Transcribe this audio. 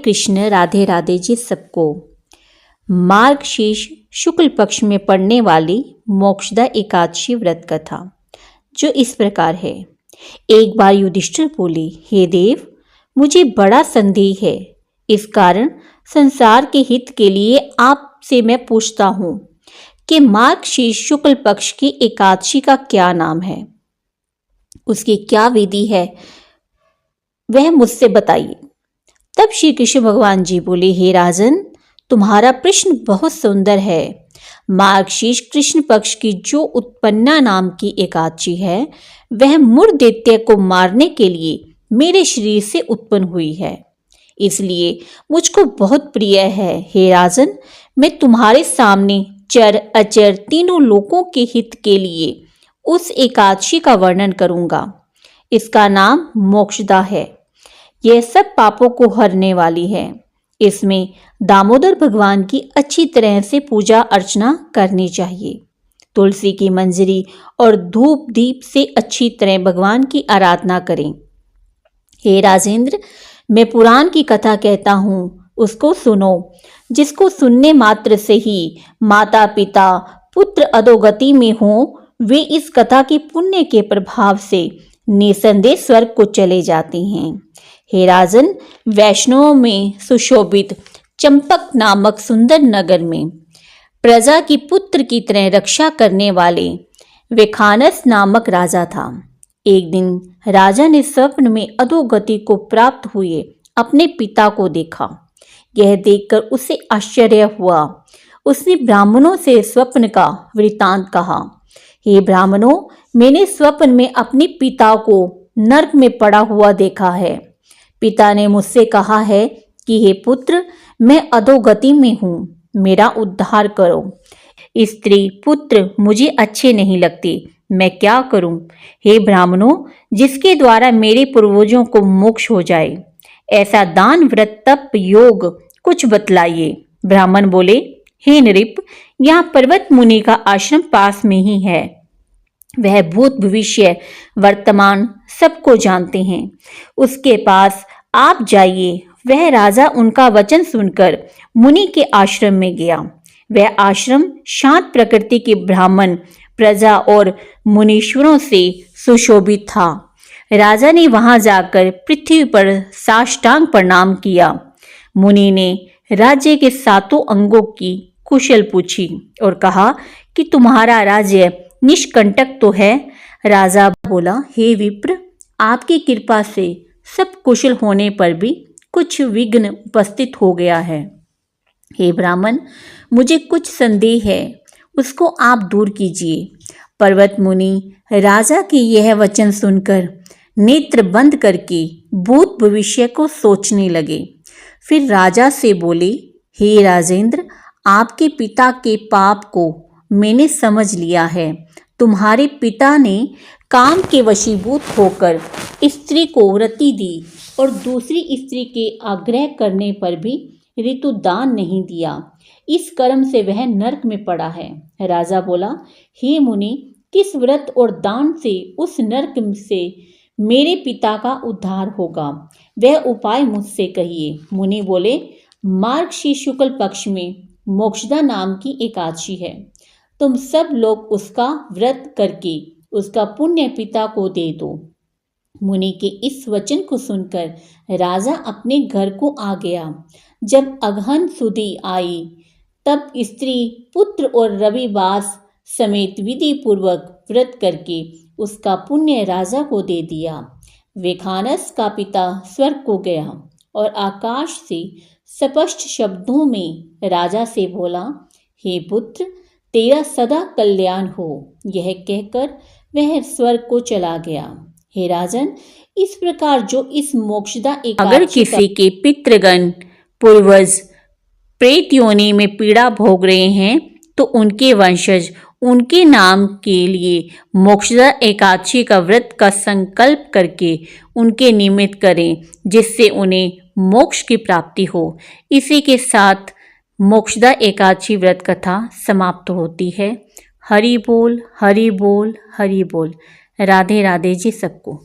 कृष्ण, राधे राधे जी सबको। मार्गशीर्ष शुक्ल पक्ष में पड़ने वाली मोक्षदा एकादशी व्रत कथा जो इस प्रकार है। एक बार युधिष्ठिर बोले, हे देव, मुझे बड़ा संदेह है। इस कारण संसार के हित के लिए आपसे मैं पूछता हूँ कि मार्गशीर्ष शुक्ल पक्ष की एकादशी का क्या नाम है, उसकी क्या विधि है, वह मुझसे बताइए। तब श्री कृष्ण भगवान जी बोले, हे राजन, तुम्हारा प्रश्न बहुत सुंदर है। मार्गशीर्ष कृष्ण पक्ष की जो उत्पन्ना नाम की एकादशी है, वह मुर दैत्य को मारने के लिए मेरे शरीर से उत्पन्न हुई है, इसलिए मुझको बहुत प्रिय है। हे राजन, मैं तुम्हारे सामने चर अचर तीनों लोकों के हित के लिए उस एकादशी का वर्णन करूंगा। इसका नाम मोक्षदा है। यह सब पापों को हरने वाली है। इसमें दामोदर भगवान की अच्छी तरह से पूजा अर्चना करनी चाहिए। तुलसी की मंजरी और धूप दीप से अच्छी तरह भगवान की आराधना करें। हे राजेंद्र, मैं पुराण की कथा कहता हूँ, उसको सुनो। जिसको सुनने मात्र से ही माता पिता पुत्र अधोगति में हो, वे इस कथा के पुण्य के प्रभाव से निसंदेह स्वर्ग को चले जाते हैं। हे राजन, वैष्णवों में सुशोभित चंपक नामक सुंदर नगर में प्रजा की पुत्र की तरह रक्षा करने वाले विखानस नामक राजा था। एक दिन राजा ने स्वप्न में अधोगति को प्राप्त हुए अपने पिता को देखा। यह देखकर उसे आश्चर्य हुआ। उसने ब्राह्मणों से स्वप्न का वृतांत कहा। हे ब्राह्मणों, मैंने स्वप्न में अपने पिता को नरक में पड़ा हुआ देखा है। पिता ने मुझसे कहा है कि हे पुत्र, मैं अधोगति में हूँ, मेरा उद्धार करो। स्त्री पुत्र मुझे अच्छे नहीं लगते, मैं क्या करूं? हे ब्राह्मणों, जिसके द्वारा मेरे पूर्वजों को मोक्ष हो जाए, ऐसा दान व्रत तप योग कुछ बतलाइए। ब्राह्मण बोले, हे नृप, यहाँ पर्वत मुनि का आश्रम पास में ही है। वह भूत भविष्य वर्तमान सबको जानते हैं। उसके पास आप जाइए। वह राजा उनका वचन सुनकर मुनि के आश्रम में गया। वह आश्रम शांत प्रकृति के ब्राह्मण प्रजा और मुनीश्वरों से सुशोभित था। राजा ने वहां जाकर पृथ्वी पर साष्टांग प्रणाम किया। मुनि ने राज्य के 7 अंगों की कुशल पूछी और कहा कि तुम्हारा राज्य निष्कंटक तो है? राजा बोला, हे विप्र, आपकी कृपा से सब कुशल होने पर भी कुछ विघ्न उपस्थित हो गया है। हे ब्राह्मण, मुझे कुछ संदेह है, उसको आप दूर कीजिए। पर्वत मुनि राजा के यह वचन सुनकर नेत्र बंद करके भूत भविष्य को सोचने लगे। फिर राजा से बोले, हे राजेंद्र, आपके पिता के पाप को मैंने समझ लिया है। तुम्हारे पिता ने काम के वशीभूत होकर स्त्री को रति दी और दूसरी स्त्री के आग्रह करने पर भी ऋतु दान नहीं दिया। इस कर्म से वह नरक में पड़ा है। राजा बोला, हे मुनि, किस व्रत और दान से उस नरक से मेरे पिता का उद्धार होगा? वह उपाय मुझसे कहिए। मुनि बोले, मार्गशीर्ष शुक्ल पक्ष में मोक्षदा नाम की एकादशी है। तुम सब लोग उसका व्रत करके उसका पुण्य पिता को दे दो। मुनि के इस वचन को सुनकर राजा अपने घर को आ गया। जब अगहन सुदी आई, तब स्त्री पुत्र और रविवास समेत विधि पूर्वक व्रत करके उसका पुण्य राजा को दे दिया। विखानस का पिता स्वर्ग को गया और आकाश से स्पष्ट शब्दों में राजा से बोला, हे पुत्र, तेरा सदा कल्याण हो। यह कहकर वह स्वर्ग को चला गया। हे राजन, इस प्रकार जो इस मोक्षदा एकादशी, अगर किसी के पितृगण पूर्वज प्रेत योनि में पीड़ा भोग रहे हैं तो उनके वंशज उनके नाम के लिए मोक्षदा एकादशी का व्रत का संकल्प करके उनके निमित्त करें, जिससे उन्हें मोक्ष की प्राप्ति हो। इसी के साथ मोक्षदा एकादशी व्रत कथा समाप्त होती है। हरि बोल, हरि बोल, हरि बोल। राधे राधे जी सबको।